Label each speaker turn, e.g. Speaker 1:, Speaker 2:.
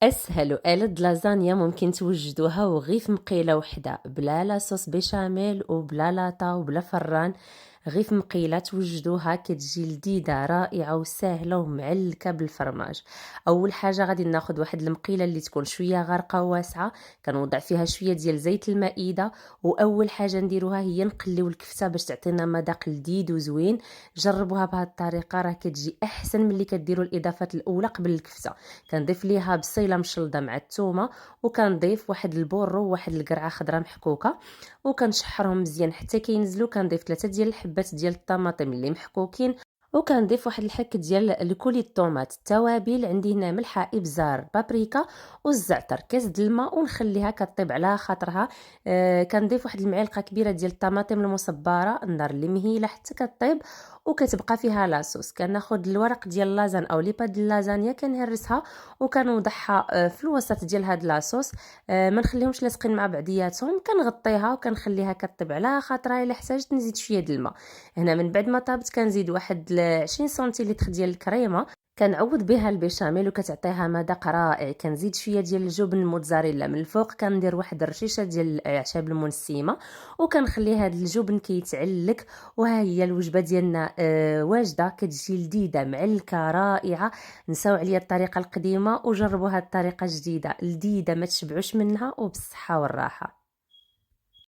Speaker 1: اسهل وآلة لازانيا ممكن توجدوها وغير في مقيله وحده بلا لا صوص بيشاميل وبلا لاطا وبلا فران. غير في مقيله توجدوها كتجي لذيذه رائعه وسهله ومعلكه بالفرماج. اول حاجه غادي ناخذ واحد المقيله اللي تكون شويه غارقه وواسعه، كنوضع فيها شويه ديال زيت المائده. واول حاجه نديروها هي نقليو الكفته باش تعطينا مذاق لذيذ وزوين. جربوها بهذه الطريقه راه كتجي احسن ملي كديروا الاضافات الاولى قبل الكفته. كنضيف ليها بصيله مشلضه مع الثومه، وكنضيف واحد البورو وواحد القرعه خضراء محكوكه، وكنشحرهم مزيان حتى كينزلوا. كنضيف 3 ديال الحبات ديال الطماطم اللي محكوكين، وكنضيف واحد الحك ديال الكولي الطوماط. التوابل عندي هنا ملحه، ابزار، بابريكا والزعتر. كاس د الماء ونخليها كطيب على خاطرها. كنضيف واحد المعلقه كبيره ديال الطماطم المصبره، النار اللي مهيله حتى كطيب وكتبقى فيها لاصوص. كناخذ الورق ديال اللازان او لي باد اللازانيا كنهرسها وكنوضعها في الوسط ديال هاد لاصوص. ما نخليهمش لاصقين مع بعضياتهم. كنغطيها وكنخليها كطيب على خاطرها. الا احتاجت نزيد شويه د الماء. هنا من بعد ما طابت كنزيد واحد 20 سنتيلتر ديال الكريمه، كنعوض بها البيشاميل وكتعطيها مذاق رائع. كنزيد شويه ديال الجبن الموتزاريلا من الفوق، كندير واحد الرشيشه ديال الاعشاب المنسمه وكنخلي هذا الجبن كيتعلك. وها هي الوجبه ديالنا واجده، كتجي لذيذه معلكه رائعه. نساو عليا الطريقه القديمه وجربوا هذه الطريقه الجديده لذيذه ما تشبعوش منها وبالصحه والراحه.